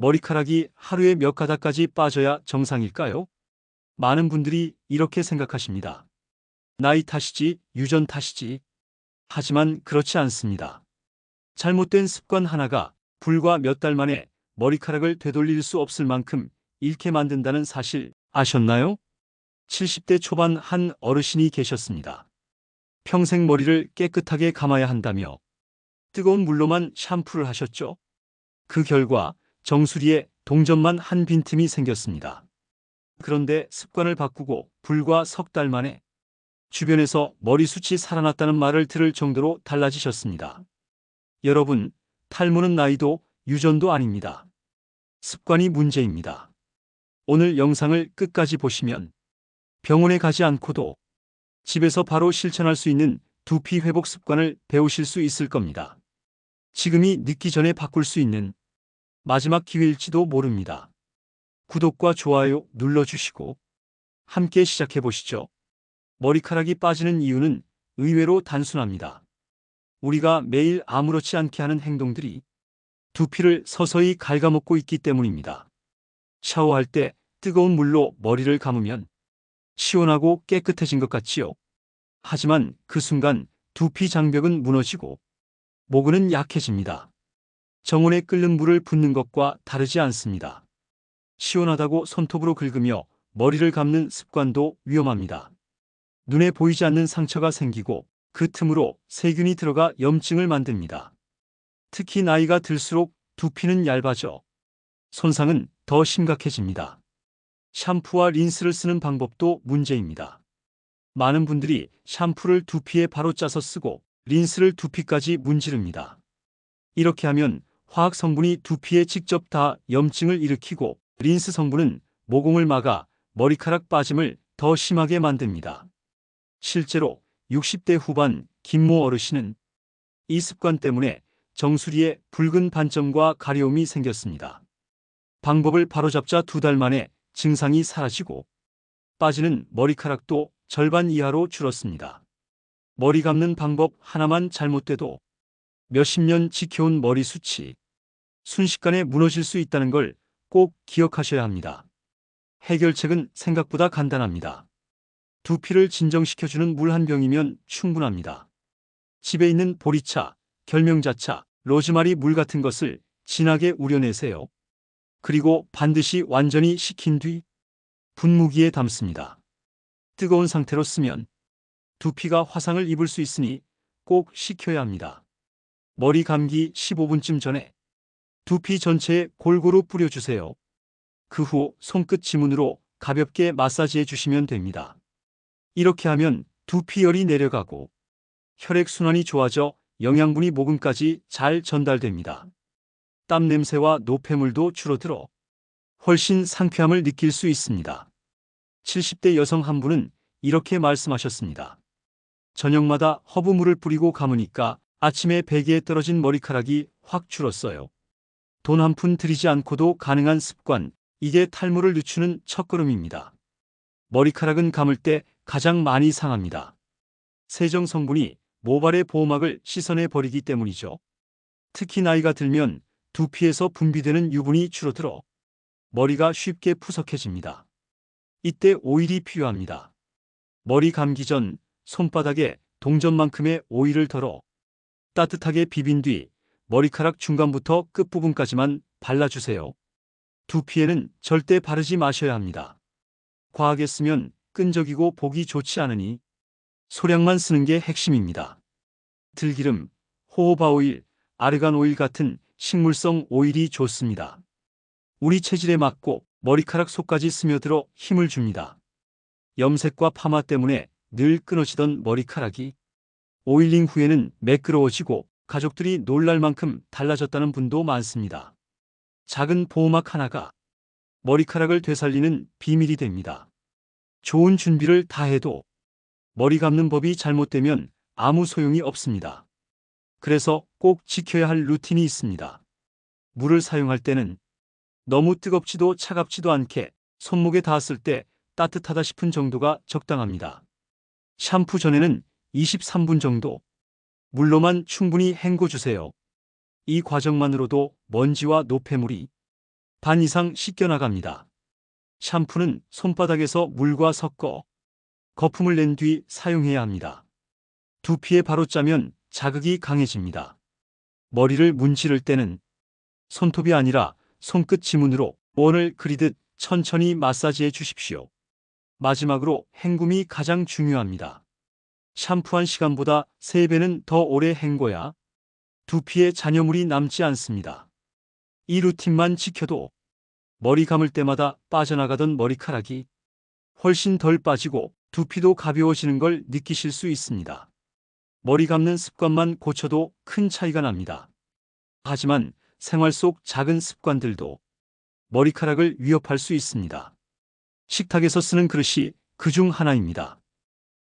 머리카락이 하루에 몇 가닥까지 빠져야 정상일까요? 많은 분들이 이렇게 생각하십니다. 나이 탓이지, 유전 탓이지. 하지만 그렇지 않습니다. 잘못된 습관 하나가 불과 몇 달 만에 머리카락을 되돌릴 수 없을 만큼 잃게 만든다는 사실 아셨나요? 70대 초반 한 어르신이 계셨습니다. 평생 머리를 깨끗하게 감아야 한다며 뜨거운 물로만 샴푸를 하셨죠. 그 결과 정수리에 동전만 한 빈틈이 생겼습니다. 그런데 습관을 바꾸고 불과 석 달 만에 주변에서 머리숱이 살아났다는 말을 들을 정도로 달라지셨습니다. 여러분, 탈모는 나이도 유전도 아닙니다. 습관이 문제입니다. 오늘 영상을 끝까지 보시면 병원에 가지 않고도 집에서 바로 실천할 수 있는 두피 회복 습관을 배우실 수 있을 겁니다. 지금이 늦기 전에 바꿀 수 있는 마지막 기회일지도 모릅니다. 구독과 좋아요 눌러주시고 함께 시작해 보시죠. 머리카락이 빠지는 이유는 의외로 단순합니다. 우리가 매일 아무렇지 않게 하는 행동들이 두피를 서서히 갉아먹고 있기 때문입니다. 샤워할 때 뜨거운 물로 머리를 감으면 시원하고 깨끗해진 것 같지요. 하지만 그 순간 두피 장벽은 무너지고 모근은 약해집니다. 정원에 끓는 물을 붓는 것과 다르지 않습니다. 시원하다고 손톱으로 긁으며 머리를 감는 습관도 위험합니다. 눈에 보이지 않는 상처가 생기고 그 틈으로 세균이 들어가 염증을 만듭니다. 특히 나이가 들수록 두피는 얇아져 손상은 더 심각해집니다. 샴푸와 린스를 쓰는 방법도 문제입니다. 많은 분들이 샴푸를 두피에 바로 짜서 쓰고 린스를 두피까지 문지릅니다. 이렇게 하면 화학 성분이 두피에 직접 닿아 염증을 일으키고 린스 성분은 모공을 막아 머리카락 빠짐을 더 심하게 만듭니다. 실제로 60대 후반 김모 어르신은 이 습관 때문에 정수리에 붉은 반점과 가려움이 생겼습니다. 방법을 바로잡자 2달 만에 증상이 사라지고 빠지는 머리카락도 절반 이하로 줄었습니다. 머리 감는 방법 하나만 잘못돼도 몇십 년 지켜온 머리숱이 순식간에 무너질 수 있다는 걸 꼭 기억하셔야 합니다. 해결책은 생각보다 간단합니다. 두피를 진정시켜주는 물 한 병이면 충분합니다. 집에 있는 보리차, 결명자차, 로즈마리 물 같은 것을 진하게 우려내세요. 그리고 반드시 완전히 식힌 뒤 분무기에 담습니다. 뜨거운 상태로 쓰면 두피가 화상을 입을 수 있으니 꼭 식혀야 합니다. 머리 감기 15분쯤 전에 두피 전체에 골고루 뿌려주세요. 그 후 손끝 지문으로 가볍게 마사지해 주시면 됩니다. 이렇게 하면 두피열이 내려가고 혈액순환이 좋아져 영양분이 모근까지 잘 전달됩니다. 땀 냄새와 노폐물도 줄어들어 훨씬 상쾌함을 느낄 수 있습니다. 70대 여성 한 분은 이렇게 말씀하셨습니다. 저녁마다 허브물을 뿌리고 감으니까 아침에 베개에 떨어진 머리카락이 확 줄었어요. 돈 한 푼 들이지 않고도 가능한 습관, 이게 탈모를 늦추는 첫걸음입니다. 머리카락은 감을 때 가장 많이 상합니다. 세정 성분이 모발의 보호막을 씻어내 버리기 때문이죠. 특히 나이가 들면 두피에서 분비되는 유분이 줄어들어 머리가 쉽게 푸석해집니다. 이때 오일이 필요합니다. 머리 감기 전 손바닥에 동전만큼의 오일을 덜어 따뜻하게 비빈 뒤 머리카락 중간부터 끝부분까지만 발라주세요. 두피에는 절대 바르지 마셔야 합니다. 과하게 쓰면 끈적이고 보기 좋지 않으니 소량만 쓰는 게 핵심입니다. 들기름, 호호바 오일, 아르간 오일 같은 식물성 오일이 좋습니다. 우리 체질에 맞고 머리카락 속까지 스며들어 힘을 줍니다. 염색과 파마 때문에 늘 끊어지던 머리카락이 오일링 후에는 매끄러워지고 가족들이 놀랄 만큼 달라졌다는 분도 많습니다. 작은 보호막 하나가 머리카락을 되살리는 비밀이 됩니다. 좋은 준비를 다 해도 머리 감는 법이 잘못되면 아무 소용이 없습니다. 그래서 꼭 지켜야 할 루틴이 있습니다. 물을 사용할 때는 너무 뜨겁지도 차갑지도 않게 손목에 닿았을 때 따뜻하다 싶은 정도가 적당합니다. 샴푸 전에는 23분 정도 물로만 충분히 헹궈주세요. 이 과정만으로도 먼지와 노폐물이 반 이상 씻겨나갑니다. 샴푸는 손바닥에서 물과 섞어 거품을 낸 뒤 사용해야 합니다. 두피에 바로 짜면 자극이 강해집니다. 머리를 문지를 때는 손톱이 아니라 손끝 지문으로 원을 그리듯 천천히 마사지해 주십시오. 마지막으로 헹굼이 가장 중요합니다. 샴푸한 시간보다 3배는 더 오래 헹궈야 두피에 잔여물이 남지 않습니다. 이 루틴만 지켜도 머리 감을 때마다 빠져나가던 머리카락이 훨씬 덜 빠지고 두피도 가벼워지는 걸 느끼실 수 있습니다. 머리 감는 습관만 고쳐도 큰 차이가 납니다. 하지만 생활 속 작은 습관들도 머리카락을 위협할 수 있습니다. 식탁에서 쓰는 그릇이 그 중 하나입니다.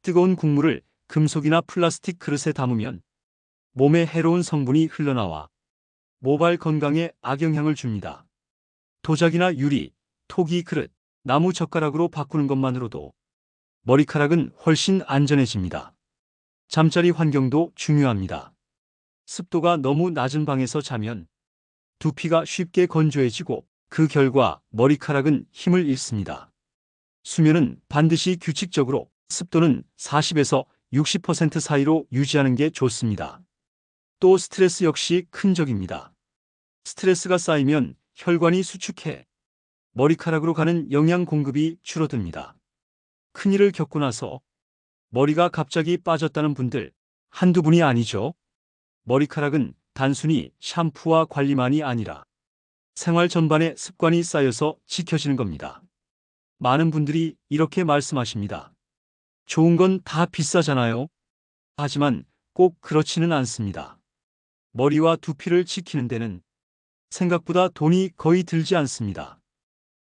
뜨거운 국물을 금속이나 플라스틱 그릇에 담으면 몸에 해로운 성분이 흘러나와 모발 건강에 악영향을 줍니다. 도자기나 유리, 토기 그릇, 나무 젓가락으로 바꾸는 것만으로도 머리카락은 훨씬 안전해집니다. 잠자리 환경도 중요합니다. 습도가 너무 낮은 방에서 자면 두피가 쉽게 건조해지고 그 결과 머리카락은 힘을 잃습니다. 수면은 반드시 규칙적으로 습도는 40에서 60% 사이로 유지하는 게 좋습니다. 또 스트레스 역시 큰 적입니다. 스트레스가 쌓이면 혈관이 수축해 머리카락으로 가는 영양 공급이 줄어듭니다. 큰일을 겪고 나서 머리가 갑자기 빠졌다는 분들 한두 분이 아니죠. 머리카락은 단순히 샴푸와 관리만이 아니라 생활 전반에 습관이 쌓여서 지켜지는 겁니다. 많은 분들이 이렇게 말씀하십니다. 좋은 건 다 비싸잖아요. 하지만 꼭 그렇지는 않습니다. 머리와 두피를 지키는 데는 생각보다 돈이 거의 들지 않습니다.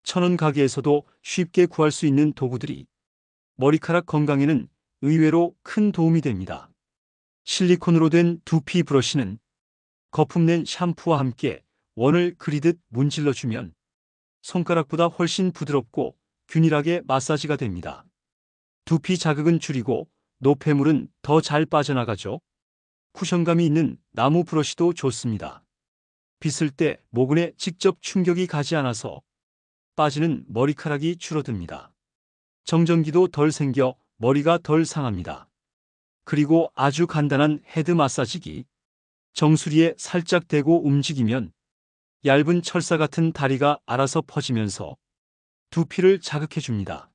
1,000원 가게에서도 쉽게 구할 수 있는 도구들이 머리카락 건강에는 의외로 큰 도움이 됩니다. 실리콘으로 된 두피 브러쉬는 거품 낸 샴푸와 함께 원을 그리듯 문질러주면 손가락보다 훨씬 부드럽고 균일하게 마사지가 됩니다. 두피 자극은 줄이고 노폐물은 더 잘 빠져나가죠. 쿠션감이 있는 나무 브러쉬도 좋습니다. 빗을 때 모근에 직접 충격이 가지 않아서 빠지는 머리카락이 줄어듭니다. 정전기도 덜 생겨 머리가 덜 상합니다. 그리고 아주 간단한 헤드 마사지기. 정수리에 살짝 대고 움직이면 얇은 철사 같은 다리가 알아서 퍼지면서 두피를 자극해 줍니다.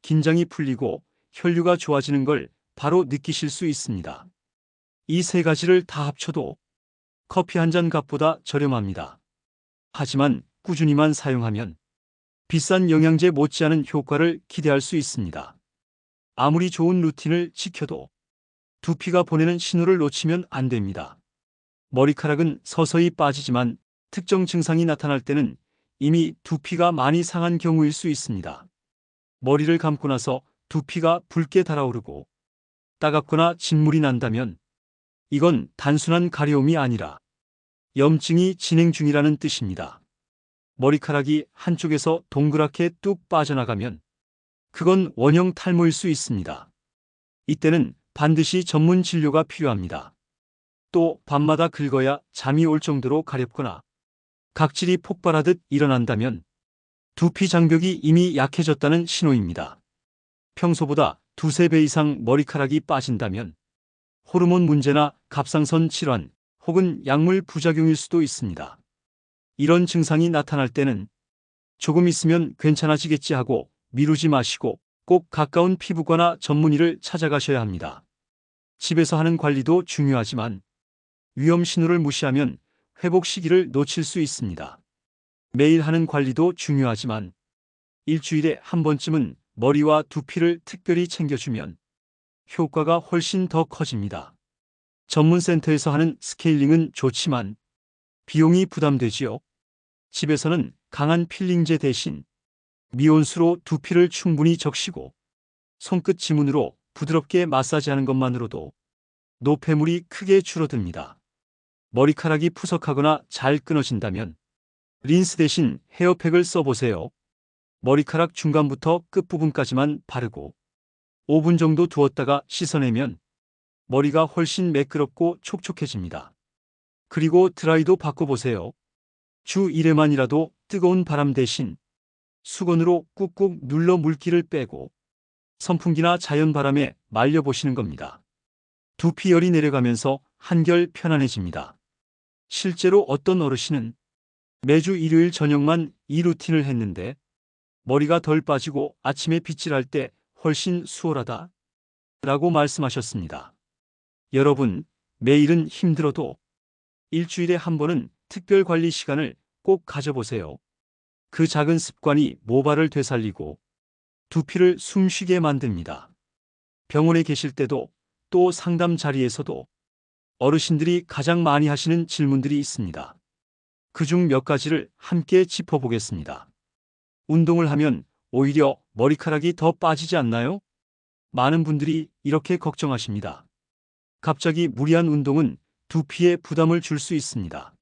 긴장이 풀리고 혈류가 좋아지는 걸 바로 느끼실 수 있습니다. 이 3가지를 다 합쳐도 커피 한 잔 값보다 저렴합니다. 하지만 꾸준히만 사용하면 비싼 영양제 못지않은 효과를 기대할 수 있습니다. 아무리 좋은 루틴을 지켜도 두피가 보내는 신호를 놓치면 안 됩니다. 머리카락은 서서히 빠지지만 특정 증상이 나타날 때는 이미 두피가 많이 상한 경우일 수 있습니다. 머리를 감고 나서 두피가 붉게 달아오르고 따갑거나 진물이 난다면 이건 단순한 가려움이 아니라 염증이 진행 중이라는 뜻입니다. 머리카락이 한쪽에서 동그랗게 뚝 빠져나가면 그건 원형 탈모일 수 있습니다. 이때는 반드시 전문 진료가 필요합니다. 또 밤마다 긁어야 잠이 올 정도로 가렵거나 각질이 폭발하듯 일어난다면 두피 장벽이 이미 약해졌다는 신호입니다. 평소보다 2~3배 이상 머리카락이 빠진다면 호르몬 문제나 갑상선 질환 혹은 약물 부작용일 수도 있습니다. 이런 증상이 나타날 때는 조금 있으면 괜찮아지겠지 하고 미루지 마시고 꼭 가까운 피부과나 전문의를 찾아가셔야 합니다. 집에서 하는 관리도 중요하지만 위험 신호를 무시하면 회복 시기를 놓칠 수 있습니다. 매일 하는 관리도 중요하지만 일주일에 한 번쯤은 머리와 두피를 특별히 챙겨주면 효과가 훨씬 더 커집니다. 전문 센터에서 하는 스케일링은 좋지만 비용이 부담되지요. 집에서는 강한 필링제 대신 미온수로 두피를 충분히 적시고 손끝 지문으로 부드럽게 마사지하는 것만으로도 노폐물이 크게 줄어듭니다. 머리카락이 푸석하거나 잘 끊어진다면 린스 대신 헤어팩을 써보세요. 머리카락 중간부터 끝부분까지만 바르고 5분 정도 두었다가 씻어내면 머리가 훨씬 매끄럽고 촉촉해집니다. 그리고 드라이도 바꿔보세요. 주 1회만이라도 뜨거운 바람 대신 수건으로 꾹꾹 눌러 물기를 빼고 선풍기나 자연 바람에 말려보시는 겁니다. 두피열이 내려가면서 한결 편안해집니다. 실제로 어떤 어르신은 매주 일요일 저녁만 이 루틴을 했는데 머리가 덜 빠지고 아침에 빗질할 때 훨씬 수월하다 라고 말씀하셨습니다. 여러분, 매일은 힘들어도 일주일에 한 번은 특별 관리 시간을 꼭 가져보세요. 그 작은 습관이 모발을 되살리고 두피를 숨쉬게 만듭니다. 병원에 계실 때도 또 상담 자리에서도 어르신들이 가장 많이 하시는 질문들이 있습니다. 그중 몇 가지를 함께 짚어보겠습니다. 운동을 하면 오히려 머리카락이 더 빠지지 않나요? 많은 분들이 이렇게 걱정하십니다. 갑자기 무리한 운동은 두피에 부담을 줄 수 있습니다.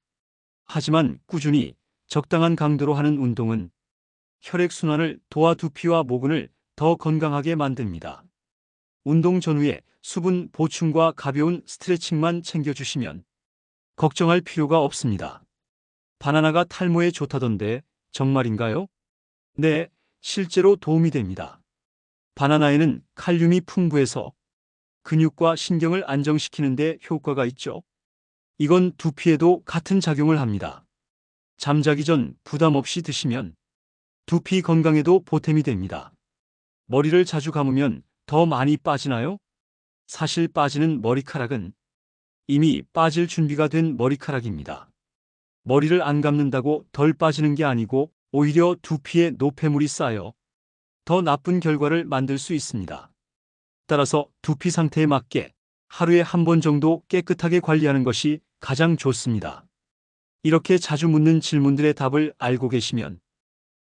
하지만 꾸준히 적당한 강도로 하는 운동은 혈액순환을 도와 두피와 모근을 더 건강하게 만듭니다. 운동 전후에 수분 보충과 가벼운 스트레칭만 챙겨주시면 걱정할 필요가 없습니다. 바나나가 탈모에 좋다던데 정말인가요? 네, 실제로 도움이 됩니다. 바나나에는 칼륨이 풍부해서 근육과 신경을 안정시키는 데 효과가 있죠. 이건 두피에도 같은 작용을 합니다. 잠자기 전 부담 없이 드시면 두피 건강에도 보탬이 됩니다. 머리를 자주 감으면 더 많이 빠지나요? 사실 빠지는 머리카락은 이미 빠질 준비가 된 머리카락입니다. 머리를 안 감는다고 덜 빠지는 게 아니고 오히려 두피에 노폐물이 쌓여 더 나쁜 결과를 만들 수 있습니다. 따라서 두피 상태에 맞게 하루에 한 번 정도 깨끗하게 관리하는 것이 가장 좋습니다. 이렇게 자주 묻는 질문들의 답을 알고 계시면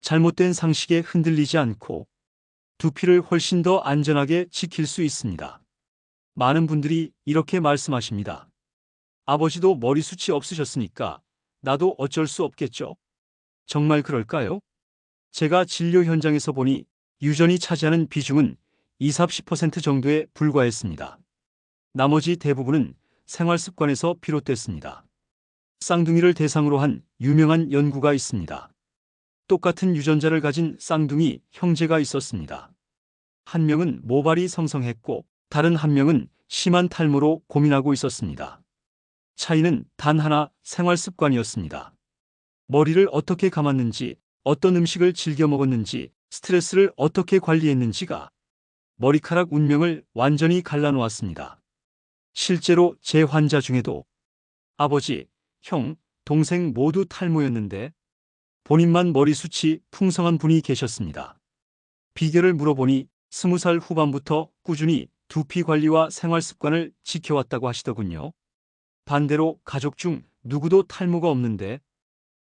잘못된 상식에 흔들리지 않고 두피를 훨씬 더 안전하게 지킬 수 있습니다. 많은 분들이 이렇게 말씀하십니다. 아버지도 머리숱이 없으셨으니까 나도 어쩔 수 없겠죠? 정말 그럴까요? 제가 진료 현장에서 보니 유전이 차지하는 비중은 20-30% 정도에 불과했습니다. 나머지 대부분은 생활 습관에서 비롯됐습니다. 쌍둥이를 대상으로 한 유명한 연구가 있습니다. 똑같은 유전자를 가진 쌍둥이 형제가 있었습니다. 한 명은 모발이 성성했고 다른 한 명은 심한 탈모로 고민하고 있었습니다. 차이는 단 하나, 생활 습관이었습니다. 머리를 어떻게 감았는지, 어떤 음식을 즐겨 먹었는지, 스트레스를 어떻게 관리했는지가 머리카락 운명을 완전히 갈라놓았습니다. 실제로 제 환자 중에도 아버지, 형, 동생 모두 탈모였는데 본인만 머리숱이 풍성한 분이 계셨습니다. 비결을 물어보니 20살 후반부터 꾸준히 두피 관리와 생활 습관을 지켜왔다고 하시더군요. 반대로 가족 중 누구도 탈모가 없는데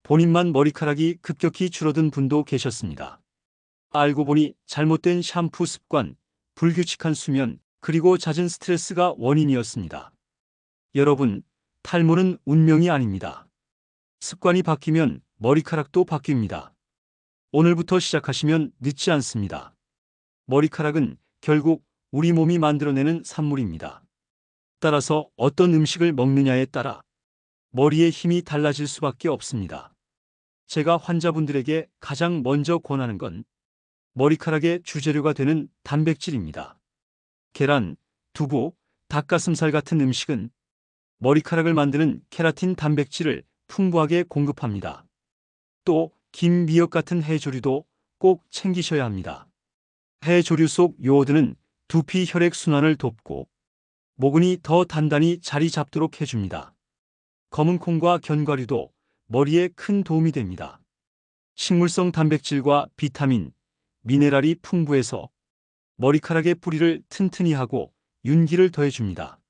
본인만 머리카락이 급격히 줄어든 분도 계셨습니다. 알고 보니 잘못된 샴푸 습관, 불규칙한 수면, 그리고 잦은 스트레스가 원인이었습니다. 여러분, 탈모는 운명이 아닙니다. 습관이 바뀌면 머리카락도 바뀝니다. 오늘부터 시작하시면 늦지 않습니다. 머리카락은 결국 우리 몸이 만들어내는 산물입니다. 따라서 어떤 음식을 먹느냐에 따라 머리의 힘이 달라질 수밖에 없습니다. 제가 환자분들에게 가장 먼저 권하는 건 머리카락의 주재료가 되는 단백질입니다. 계란, 두부, 닭가슴살 같은 음식은 머리카락을 만드는 케라틴 단백질을 풍부하게 공급합니다. 또 김, 미역 같은 해조류도 꼭 챙기셔야 합니다. 해조류 속 요오드는 두피 혈액 순환을 돕고 모근이 더 단단히 자리 잡도록 해줍니다. 검은 콩과 견과류도 머리에 큰 도움이 됩니다. 식물성 단백질과 비타민, 미네랄이 풍부해서 머리카락의 뿌리를 튼튼히 하고 윤기를 더해줍니다.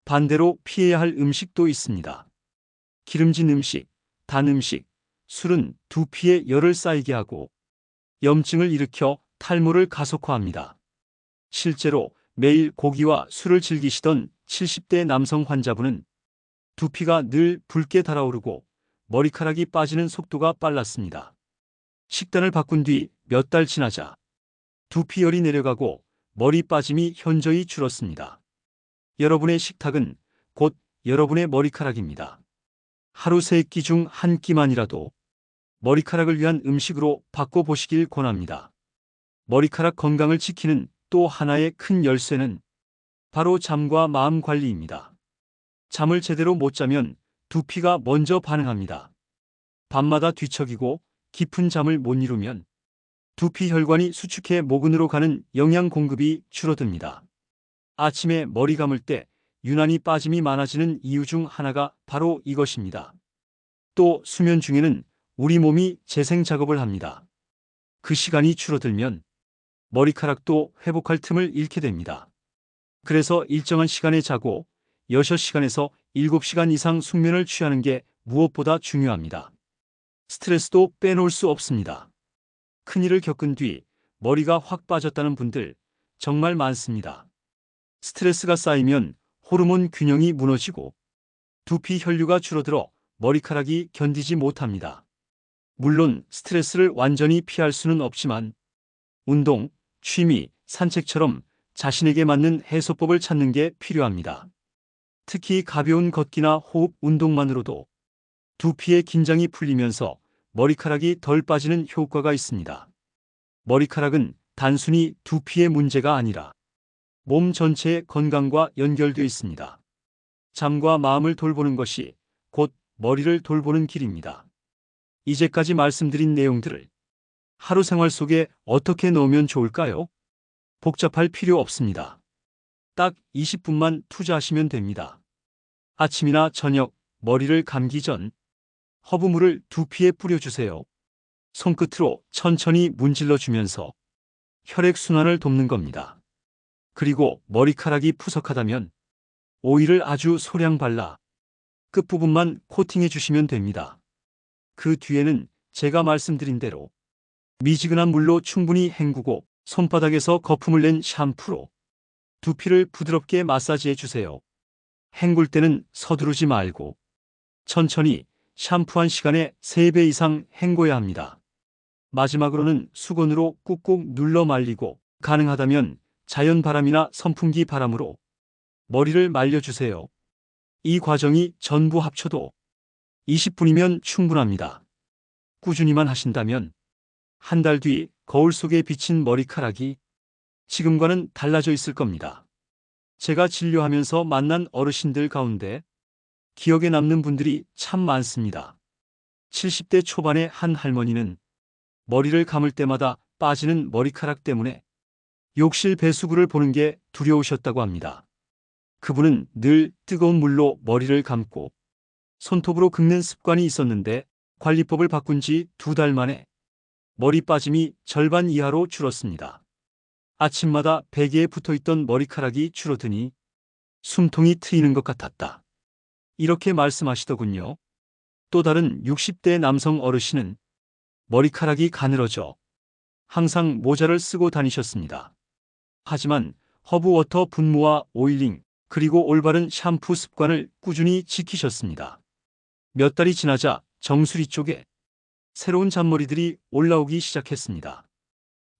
반대로 피해야 할 음식도 있습니다. 기름진 음식, 단 음식, 술은 두피에 열을 쌓이게 하고 염증을 일으켜 탈모를 가속화합니다. 실제로 매일 고기와 술을 즐기시던 70대 남성 환자분은 두피가 늘 붉게 달아오르고 머리카락이 빠지는 속도가 빨랐습니다. 식단을 바꾼 뒤 몇 달 지나자 두피열이 내려가고 머리 빠짐이 현저히 줄었습니다. 여러분의 식탁은 곧 여러분의 머리카락입니다. 하루 3끼 중 1끼만이라도 머리카락을 위한 음식으로 바꿔보시길 권합니다. 머리카락 건강을 지키는 또 하나의 큰 열쇠는 바로 잠과 마음 관리입니다. 잠을 제대로 못 자면 두피가 먼저 반응합니다. 밤마다 뒤척이고 깊은 잠을 못 이루면 두피 혈관이 수축해 모근으로 가는 영양 공급이 줄어듭니다. 아침에 머리 감을 때 유난히 빠짐이 많아지는 이유 중 하나가 바로 이것입니다. 또 수면 중에는 우리 몸이 재생 작업을 합니다. 그 시간이 줄어들면 머리카락도 회복할 틈을 잃게 됩니다. 그래서 일정한 시간에 자고 6시간에서 7시간 이상 숙면을 취하는 게 무엇보다 중요합니다. 스트레스도 빼놓을 수 없습니다. 큰일을 겪은 뒤 머리가 확 빠졌다는 분들 정말 많습니다. 스트레스가 쌓이면 호르몬 균형이 무너지고 두피 혈류가 줄어들어 머리카락이 견디지 못합니다. 물론 스트레스를 완전히 피할 수는 없지만 운동, 취미, 산책처럼 자신에게 맞는 해소법을 찾는 게 필요합니다. 특히 가벼운 걷기나 호흡 운동만으로도 두피의 긴장이 풀리면서 머리카락이 덜 빠지는 효과가 있습니다. 머리카락은 단순히 두피의 문제가 아니라 몸 전체의 건강과 연결되어 있습니다. 잠과 마음을 돌보는 것이 곧 머리를 돌보는 길입니다. 이제까지 말씀드린 내용들을 하루 생활 속에 어떻게 넣으면 좋을까요? 복잡할 필요 없습니다. 딱 20분만 투자하시면 됩니다. 아침이나 저녁, 머리를 감기 전 허브물을 두피에 뿌려주세요. 손끝으로 천천히 문질러 주면서 혈액순환을 돕는 겁니다. 그리고 머리카락이 푸석하다면 오일을 아주 소량 발라 끝부분만 코팅해 주시면 됩니다. 그 뒤에는 제가 말씀드린 대로 미지근한 물로 충분히 헹구고 손바닥에서 거품을 낸 샴푸로 두피를 부드럽게 마사지해 주세요. 헹굴 때는 서두르지 말고 천천히 샴푸한 시간의 3배 이상 헹궈야 합니다. 마지막으로는 수건으로 꾹꾹 눌러 말리고 가능하다면 자연 바람이나 선풍기 바람으로 머리를 말려주세요. 이 과정이 전부 합쳐도 20분이면 충분합니다. 꾸준히만 하신다면 한 달 뒤 거울 속에 비친 머리카락이 지금과는 달라져 있을 겁니다. 제가 진료하면서 만난 어르신들 가운데 기억에 남는 분들이 참 많습니다. 70대 초반의 한 할머니는 머리를 감을 때마다 빠지는 머리카락 때문에 욕실 배수구를 보는 게 두려우셨다고 합니다. 그분은 늘 뜨거운 물로 머리를 감고 손톱으로 긁는 습관이 있었는데 관리법을 바꾼 지 2달 만에 머리 빠짐이 절반 이하로 줄었습니다. 아침마다 베개에 붙어있던 머리카락이 줄어드니 숨통이 트이는 것 같았다. 이렇게 말씀하시더군요. 또 다른 60대 남성 어르신은 머리카락이 가늘어져 항상 모자를 쓰고 다니셨습니다. 하지만 허브워터 분무와 오일링 그리고 올바른 샴푸 습관을 꾸준히 지키셨습니다. 몇 달이 지나자 정수리 쪽에 새로운 잔머리들이 올라오기 시작했습니다.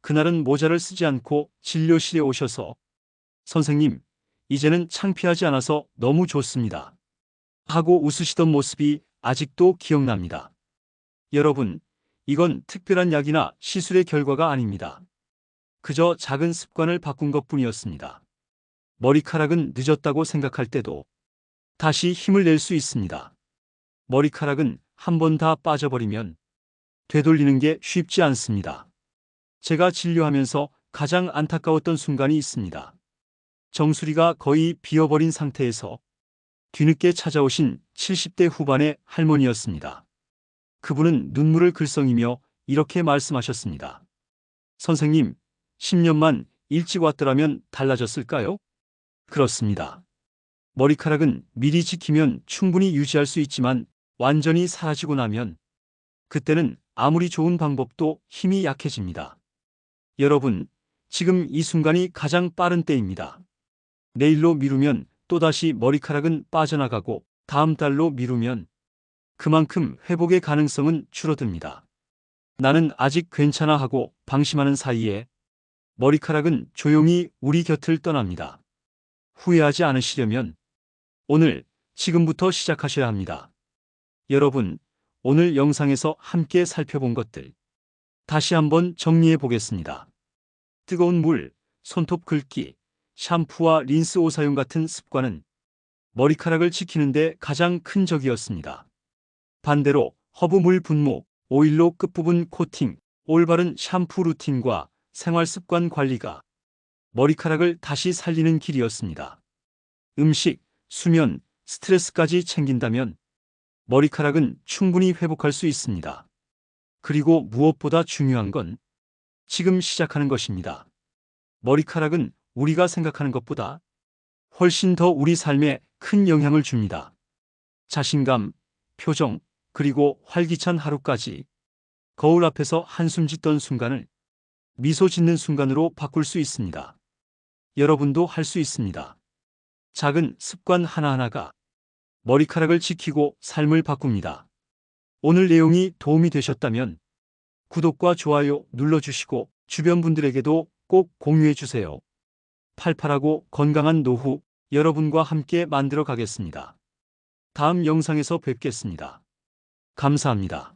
그날은 모자를 쓰지 않고 진료실에 오셔서 선생님, 이제는 창피하지 않아서 너무 좋습니다. 하고 웃으시던 모습이 아직도 기억납니다. 여러분, 이건 특별한 약이나 시술의 결과가 아닙니다. 그저 작은 습관을 바꾼 것뿐이었습니다. 머리카락은 늦었다고 생각할 때도 다시 힘을 낼 수 있습니다. 머리카락은 한 번 다 빠져버리면 되돌리는 게 쉽지 않습니다. 제가 진료하면서 가장 안타까웠던 순간이 있습니다. 정수리가 거의 비어버린 상태에서 뒤늦게 찾아오신 70대 후반의 할머니였습니다. 그분은 눈물을 글썽이며 이렇게 말씀하셨습니다. 선생님, 10년만 일찍 왔더라면 달라졌을까요? 그렇습니다. 머리카락은 미리 지키면 충분히 유지할 수 있지만 완전히 사라지고 나면 그때는 아무리 좋은 방법도 힘이 약해집니다. 여러분, 지금 이 순간이 가장 빠른 때입니다. 내일로 미루면 또다시 머리카락은 빠져나가고 다음 달로 미루면 그만큼 회복의 가능성은 줄어듭니다. 나는 아직 괜찮아 하고 방심하는 사이에 머리카락은 조용히 우리 곁을 떠납니다. 후회하지 않으시려면 오늘, 지금부터 시작하셔야 합니다. 여러분, 오늘 영상에서 함께 살펴본 것들 다시 한번 정리해 보겠습니다. 뜨거운 물, 손톱 긁기, 샴푸와 린스 오사용 같은 습관은 머리카락을 지키는데 가장 큰 적이었습니다. 반대로 허브물 분무, 오일로 끝부분 코팅, 올바른 샴푸 루틴과 생활 습관 관리가 머리카락을 다시 살리는 길이었습니다. 음식, 수면, 스트레스까지 챙긴다면 머리카락은 충분히 회복할 수 있습니다. 그리고 무엇보다 중요한 건 지금 시작하는 것입니다. 머리카락은 우리가 생각하는 것보다 훨씬 더 우리 삶에 큰 영향을 줍니다. 자신감, 표정, 그리고 활기찬 하루까지 거울 앞에서 한숨 짓던 순간을 미소 짓는 순간으로 바꿀 수 있습니다. 여러분도 할 수 있습니다. 작은 습관 하나하나가 머리카락을 지키고 삶을 바꿉니다. 오늘 내용이 도움이 되셨다면 구독과 좋아요 눌러주시고 주변 분들에게도 꼭 공유해 주세요. 팔팔하고 건강한 노후 여러분과 함께 만들어 가겠습니다. 다음 영상에서 뵙겠습니다. 감사합니다.